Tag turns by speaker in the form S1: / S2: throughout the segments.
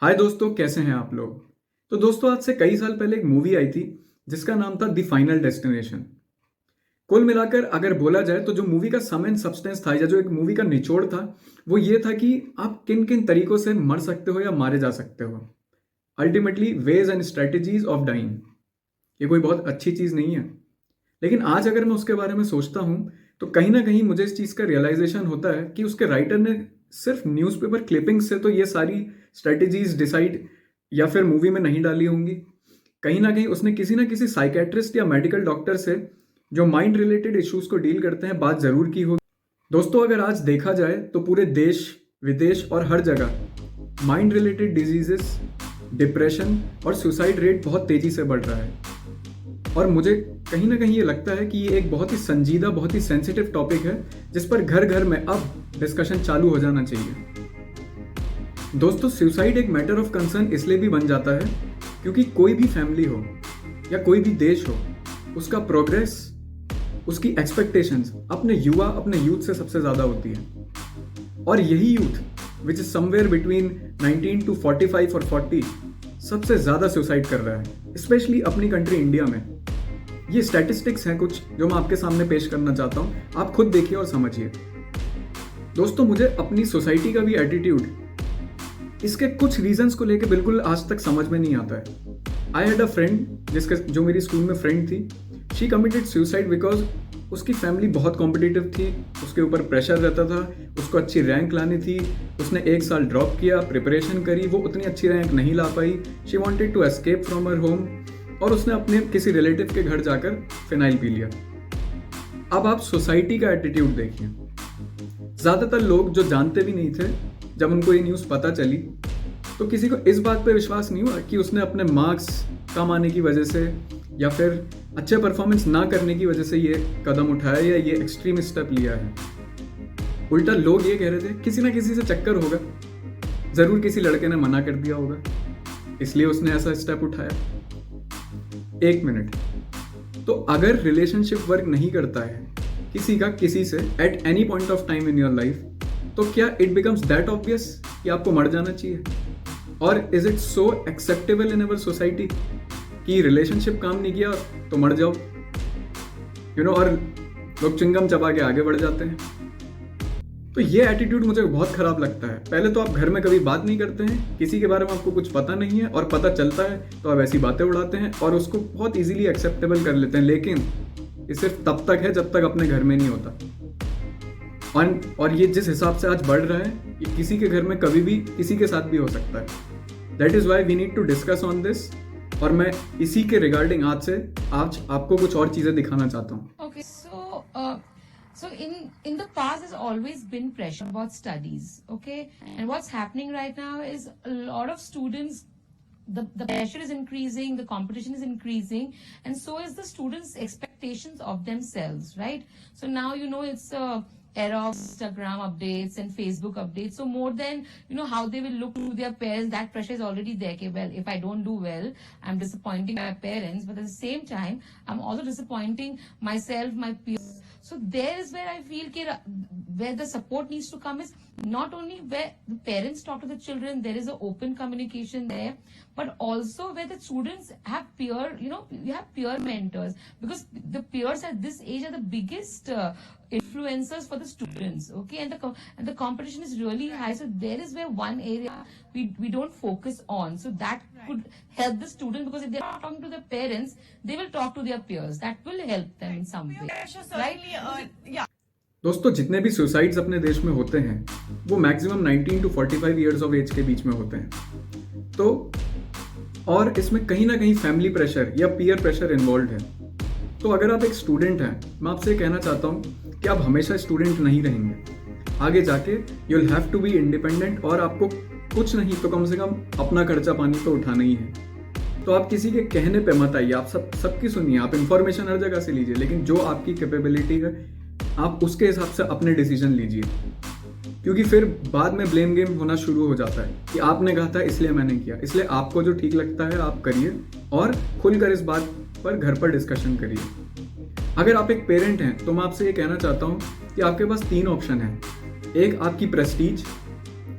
S1: हाय दोस्तों, कैसे हैं आप लोग। तो दोस्तों, आज से कई साल पहले एक मूवी आई थी जिसका नाम था द फाइनल डेस्टिनेशन। कुल मिलाकर अगर बोला जाए तो जो मूवी का सम एंड सब्सटेंस था या जो एक मूवी का निचोड़ था वो ये था कि आप किन किन तरीकों से मर सकते हो या मारे जा सकते हो। Ultimately ways and strategies of dying. ये कोई बहुत अच्छी चीज़ नहीं है, लेकिन आज अगर मैं उसके बारे में सोचता हूँ तो कहीं ना कहीं मुझे इस चीज़ का रियलाइजेशन होता है कि उसके राइटर ने सिर्फ न्यूज़पेपर क्लिपिंग्स से तो ये सारी स्ट्रेटजीज डिसाइड या फिर मूवी में नहीं डाली होंगी। कहीं ना कहीं उसने किसी ना किसी साइकेट्रिस्ट या मेडिकल डॉक्टर से जो माइंड रिलेटेड इश्यूज को डील करते हैं बात ज़रूर की होगी। दोस्तों, अगर आज देखा जाए तो पूरे देश विदेश और हर जगह माइंड रिलेटेड डिजीजेस, डिप्रेशन और सुसाइड रेट बहुत तेज़ी से बढ़ रहा है। और मुझे कहीं ना कहीं ये लगता है कि ये एक बहुत ही संजीदा, बहुत ही सेंसिटिव टॉपिक है जिस पर घर घर में अब डिस्कशन चालू हो जाना चाहिए। दोस्तों, सुसाइड एक मैटर ऑफ कंसर्न इसलिए भी बन जाता है क्योंकि कोई भी फैमिली हो या कोई भी देश हो, उसका प्रोग्रेस, उसकी एक्सपेक्टेशंस अपने युवा, अपने यूथ से सबसे ज़्यादा होती है। और यही youth which is somewhere between 19 to 45 और 40 सबसे ज़्यादा सुसाइड कर रहा है, स्पेशली अपनी कंट्री इंडिया में। ये स्टैटिस्टिक्स हैं कुछ जो मैं आपके सामने पेश करना चाहता हूँ, आप खुद देखिए और समझिए। दोस्तों, मुझे अपनी सोसाइटी का भी एटीट्यूड, इसके कुछ रीजंस को लेके बिल्कुल आज तक समझ में नहीं आता है। आई हैड अ फ्रेंड जो मेरी स्कूल में फ्रेंड थी। शी कमिटेड सुसाइड बिकॉज उसकी फैमिली बहुत कॉम्पिटिटिव थी, उसके ऊपर प्रेशर रहता था, उसको अच्छी रैंक लानी थी। उसने 1 साल ड्रॉप किया, प्रिपरेशन करी, वो उतनी अच्छी रैंक नहीं ला पाई। She wanted to escape from her home और उसने अपने किसी रिलेटिव के घर जाकर फिनाइल पी लिया। अब आप सोसाइटी का एटीट्यूड देखिए। ज़्यादातर लोग जो जानते भी नहीं थे, जब उनको ये न्यूज़ पता चली तो किसी को इस बात पे विश्वास नहीं हुआ कि उसने अपने मार्क्स कम आने की वजह से या फिर अच्छे परफॉर्मेंस ना करने की वजह से ये कदम उठाया या ये एक्सट्रीम स्टेप लिया है। उल्टा लोग ये कह रहे थे किसी ना किसी से चक्कर होगा, ज़रूर किसी लड़के ने मना कर दिया होगा, इसलिए उसने ऐसा स्टेप उठाया। एक मिनट, तो अगर रिलेशनशिप वर्क नहीं करता है किसी का किसी से at any point of time in your life, तो क्या इट बिकम्स दैट ऑब्वियस कि आपको मर जाना चाहिए? और is it so acceptable in our society कि रिलेशनशिप काम नहीं किया तो मर जाओ, और लोग चिंगम चबा के आगे बढ़ जाते हैं। तो ये एटीट्यूड मुझे बहुत खराब लगता है। पहले तो आप घर में कभी बात नहीं करते हैं, किसी के बारे में आपको कुछ पता नहीं है, और पता चलता है तो आप ऐसी बातें उड़ाते हैं और उसको बहुत इजीली एक्सेप्टेबल कर लेते हैं। लेकिन ये सिर्फ तब तक है जब तक अपने घर में नहीं होता। और ये जिस हिसाब से आज बढ़ रहा है, ये किसी के घर में कभी भी किसी के साथ भी हो सकता है। That is why we need to discuss on this. और मैं इसी के रिगार्डिंग आज आपको कुछ और चीजें दिखाना चाहता हूँ।
S2: Okay, so in the past there's always been pressure about studies, okay? And what's happening right now is a lot of students, the pressure is increasing, the competition is increasing, and so is the students' expectations of themselves, right? So now it's a era of Instagram updates and Facebook updates. So more than how they will look to their parents, that pressure is already there. Okay, well, if I don't do well, I'm disappointing my parents, but at the same time, I'm also disappointing myself, my peers. So there is where I feel where the support needs to come is not only where the parents talk to the children, there is an open communication there, but also where the students have peer, you have peer mentors, because the peers at this age are the biggest influencers for the students, okay? And the competition is really high, so there is where one area we don't focus on, so that could help the student, because if they're not talking to their parents, they will talk to their peers. That will help them in some way, right?
S1: दोस्तों, जितने भी suicides अपने देश में होते हैं वो maximum 19 to 45 years of age के बीच में होते हैं। तो और इसमें कहीं ना कहीं फैमिली प्रेशर या पीयर प्रेशर इन्वॉल्व है। तो अगर आप एक स्टूडेंट हैं, मैं आपसे कहना चाहता हूँ कि आप हमेशा स्टूडेंट नहीं रहेंगे। आगे जाके you will have to be independent, और आपको कुछ नहीं तो कम से कम अपना खर्चा पानी तो उठाना ही है। तो आप किसी के कहने पे मत आइए, आप सबकी सुनिए, आप इंफॉर्मेशन हर जगह से लीजिए, लेकिन जो आपकी कैपेबिलिटी है आप उसके हिसाब से अपने डिसीजन लीजिए। क्योंकि फिर बाद में ब्लेम गेम होना शुरू हो जाता है कि आपने कहा था इसलिए मैंने किया। इसलिए आपको जो ठीक लगता है आप करिए, और खुलकर इस बात पर घर पर डिस्कशन करिए। अगर आप एक पेरेंट हैं तो मैं आपसे ये कहना चाहता हूँ कि आपके पास 3 ऑप्शन हैं। एक आपकी प्रेस्टीज,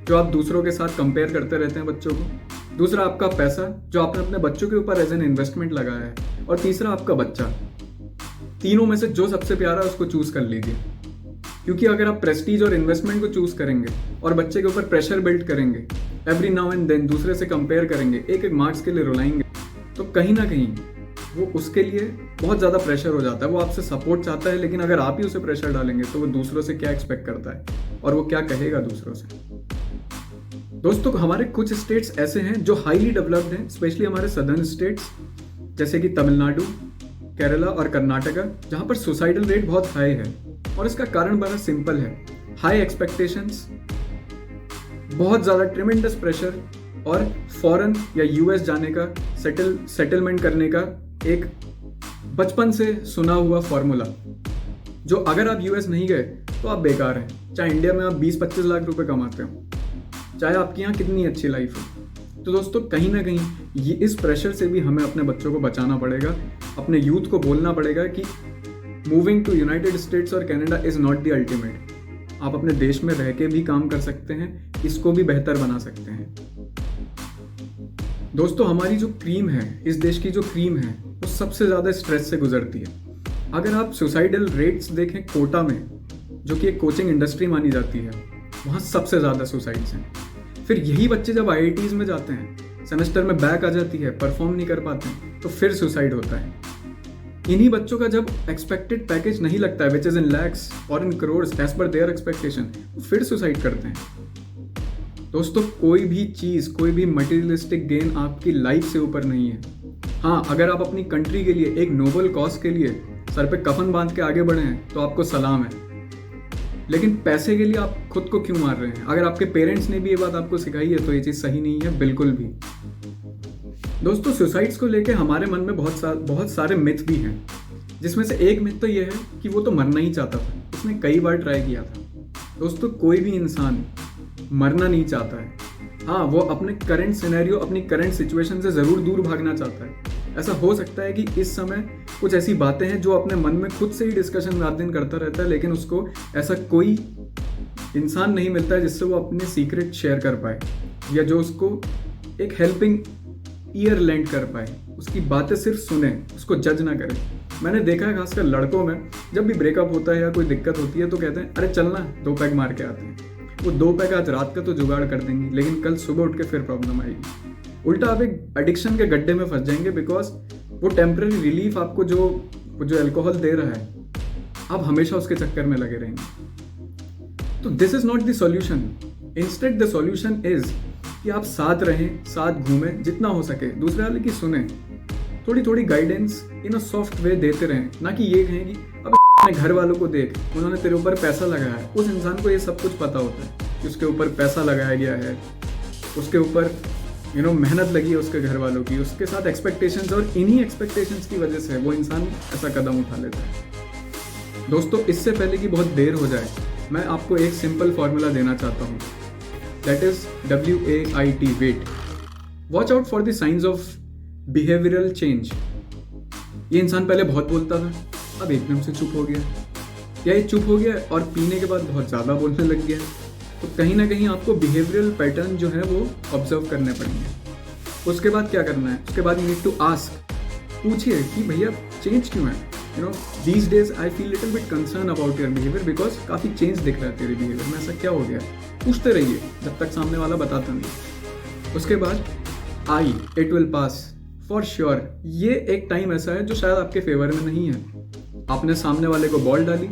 S1: जो आप दूसरों के साथ कंपेयर करते रहते हैं बच्चों को। दूसरा आपका पैसा जो आपने अपने बच्चों के ऊपर एज एन इन्वेस्टमेंट लगाया है। और तीसरा आपका बच्चा। तीनों में से जो सबसे प्यारा है उसको चूज कर लीजिए, क्योंकि अगर आप प्रेस्टीज और इन्वेस्टमेंट को चूज करेंगे और बच्चे के ऊपर प्रेशर बिल्ड करेंगे, एवरी नाउ एंड देन दूसरे से कंपेयर करेंगे, एक एक मार्क्स के लिए रुलाएंगे, तो कहीं ना कहीं वो उसके लिए बहुत ज़्यादा प्रेशर हो जाता है। वो आपसे सपोर्ट चाहता है, लेकिन अगर आप ही उसे प्रेशर डालेंगे तो वो दूसरों से क्या एक्सपेक्ट करता है और वो क्या कहेगा दूसरों से। दोस्तों, हमारे कुछ स्टेट्स ऐसे हैं जो हाईली डेवलप्ड हैं, स्पेशली हमारे सदर्न स्टेट्स जैसे कि तमिलनाडु, केरला और कर्नाटका, जहाँ पर सुसाइडल रेट बहुत हाई है। और इसका कारण बड़ा सिंपल है, हाई एक्सपेक्टेशंस, बहुत ज़्यादा ट्रिमेंडस प्रेशर और फॉरेन या यूएस जाने का, सेटलमेंट करने का एक बचपन से सुना हुआ फॉर्मूला, जो अगर आप यूएस नहीं गए तो आप बेकार हैं। चाहे इंडिया में आप 20-25 लाख रुपए कमाते हो, चाहे आपके यहाँ कितनी अच्छी लाइफ हो। तो दोस्तों, कहीं ना कहीं ये इस प्रेशर से भी हमें अपने बच्चों को बचाना पड़ेगा, अपने यूथ को बोलना पड़ेगा कि मूविंग टू यूनाइटेड स्टेट्स और Canada is not the ultimate. आप अपने देश में रह के भी काम कर सकते हैं, इसको भी बेहतर बना सकते हैं। दोस्तों, हमारी जो क्रीम है, इस देश की जो क्रीम है, वो सबसे ज़्यादा स्ट्रेस से गुजरती है। अगर आप सुसाइडल रेट्स देखें कोटा में, जो कि एक कोचिंग इंडस्ट्री मानी जाती है, वहाँ सबसे ज़्यादा सुसाइड्स हैं। फिर यही बच्चे जब IITs में जाते हैं, सेमेस्टर में बैक आ जाती है, परफॉर्म नहीं कर पाते हैं, तो फिर सुसाइड होता है। इन्हीं बच्चों का जब एक्सपेक्टेड पैकेज नहीं लगता है, विच इज़ इन लैक्स और in crores as per their expectation, फिर सुसाइड करते हैं। दोस्तों, कोई भी चीज़, कोई भी मटेरियलिस्टिक गेन आपकी लाइफ से ऊपर नहीं है। हाँ, अगर आप अपनी कंट्री के लिए, एक नोबल कॉज के लिए सर पे कफन बांध के आगे बढ़े हैं तो आपको सलाम है, लेकिन पैसे के लिए आप खुद को क्यों मार रहे हैं? अगर आपके पेरेंट्स ने भी ये बात आपको सिखाई है तो ये चीज़ सही नहीं है, बिल्कुल भी। दोस्तों, सुसाइड्स को लेके हमारे मन में बहुत सारे मिथ भी हैं, जिसमें से एक मिथ तो ये है कि वो तो मरना ही चाहता था, उसने कई बार ट्राई किया था। दोस्तों, कोई भी इंसान मरना नहीं चाहता है। हाँ, वो अपने करंट सिनेरियो, अपनी करंट सिचुएशन से ज़रूर दूर भागना चाहता है। ऐसा हो सकता है कि इस समय कुछ ऐसी बातें हैं जो अपने मन में खुद से ही डिस्कशन रात दिन करता रहता है, लेकिन उसको ऐसा कोई इंसान नहीं मिलता है जिससे वो अपने सीक्रेट शेयर कर पाए, या जो उसको एक हेल्पिंग ईयर लेंड कर पाए, उसकी बातें सिर्फ सुने, उसको जज ना करे। मैंने देखा है खासकर लड़कों में, जब भी ब्रेकअप होता है या कोई दिक्कत होती है तो कहते हैं, अरे चलना 2 पैग मार के आते हैं। वो 2 पैग आज रात का तो जुगाड़ कर देंगे, लेकिन कल सुबह उठ के फिर प्रॉब्लम आएगी। उल्टा आप एक एडिक्शन के गड्ढे में फंस जाएंगे, बिकॉज वो टेम्पररी रिलीफ आपको जो अल्कोहल दे रहा है, आप हमेशा उसके चक्कर में लगे रहेंगे। तो this is not the solution. Instead the solution is कि आप साथ रहें, साथ घूमें, जितना हो सके दूसरे वाले की सुने, थोड़ी थोड़ी guidance in a soft way देते रहें। ना कि ये कहें कि अब अपने घर वालों को देख, उन्होंने तेरे ऊपर पैसा लगाया है। उस इंसान को ये सब कुछ पता होता है कि उसके ऊपर पैसा लगाया गया है, उसके ऊपर मेहनत लगी है उसके घर वालों की, उसके साथ एक्सपेक्टेशंस, और इन्हीं एक्सपेक्टेशंस की वजह से वो इंसान ऐसा कदम उठा लेता है। दोस्तों, इससे पहले कि बहुत देर हो जाए, मैं आपको एक सिंपल फॉर्मूला देना चाहता हूँ, दैट इज WAIT, wait. Watch out for the science of behavioural change. ये इंसान पहले बहुत बोलता था, अब एकदम से चुप हो गया, या ये चुप हो गया और पीने के बाद बहुत ज़्यादा बोलने लग गया। तो कहीं ना कहीं आपको बिहेवियरल पैटर्न जो है वो ऑब्जर्व करने पड़ेंगे। उसके बाद क्या करना है? उसके बाद यू नीड टू आस्क, पूछिए कि भैया चेंज क्यों है। These days I feel little bit concern about your behaviour, because काफ़ी चेंज दिख रहा है तेरे बिहेवियर में, ऐसा क्या हो गया? पूछते रहिए जब तक सामने वाला बताता नहीं। उसके बाद it will pass for sure. ये एक टाइम ऐसा है जो शायद आपके फेवर में नहीं है। आपने सामने वाले को बॉल डाली,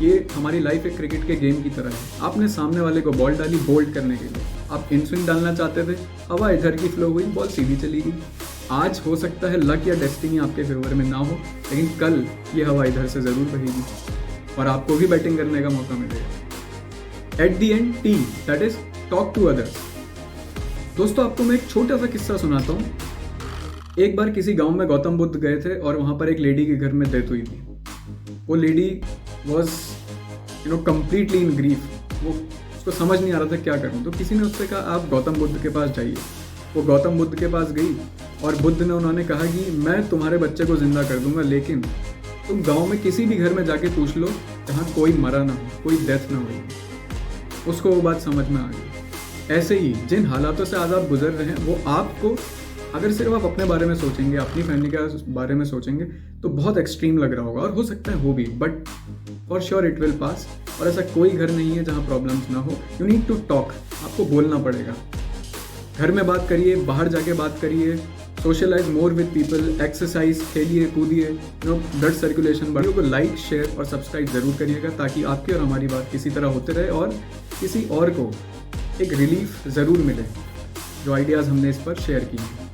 S1: ये हमारी लाइफ एक क्रिकेट के गेम की तरह है। आपने सामने वाले को बॉल डाली बोल्ड करने के लिए, आप इन स्विंग डालना चाहते थे, हवा इधर की फ्लो हुई, बॉल सीधी चली गई। आज हो सकता है लक या डेस्टिनी आपके फेवर में ना हो, लेकिन कल ये हवा इधर से ज़रूर बहेगी और आपको भी बैटिंग करने का मौका मिलेगा। At the end T, that is talk to others. दोस्तों, आपको मैं एक छोटा सा किस्सा सुनाता हूँ। एक बार किसी गांव में गौतम बुद्ध गए थे और वहाँ पर एक लेडी के घर में डेथ हुई थी। वो lady was completely in grief. वो उसको समझ नहीं आ रहा था क्या करूँ। तो किसी ने उससे कहा आप गौतम बुद्ध के पास जाइए। वो गौतम बुद्ध के पास गई और बुद्ध ने उन्होंने कहा कि मैं तुम्हारे बच्चे को जिंदा कर दूंगा, लेकिन तुम गांव में किसी भी घर में जाके पूछ लो जहाँ कोई मरा ना हो, कोई डेथ ना हो। उसको वो बात समझ में आ गई। ऐसे ही जिन हालातों से आज आप गुजर रहे हैं वो आपको, अगर सिर्फ आप अपने बारे में सोचेंगे, अपनी फैमिली के बारे में सोचेंगे तो बहुत एक्सट्रीम लग रहा होगा, और हो सकता है हो भी, but for sure it will pass. और ऐसा कोई घर नहीं है जहाँ प्रॉब्लम्स ना हो। यू नीड टू टॉक, आपको बोलना पड़ेगा। घर में बात करिए, बाहर जाके बात करिए, socialise more with people, exercise, खेलिए कूदिए, ब्लड सर्कुलेशन बढ़े। को लाइक, शेयर और सब्सक्राइब जरूर करिएगा ताकि आपकी और हमारी बात किसी तरह होते रहे और किसी और को एक रिलीफ ज़रूर मिले जो आइडियाज़ हमने इस पर शेयर किए हैं।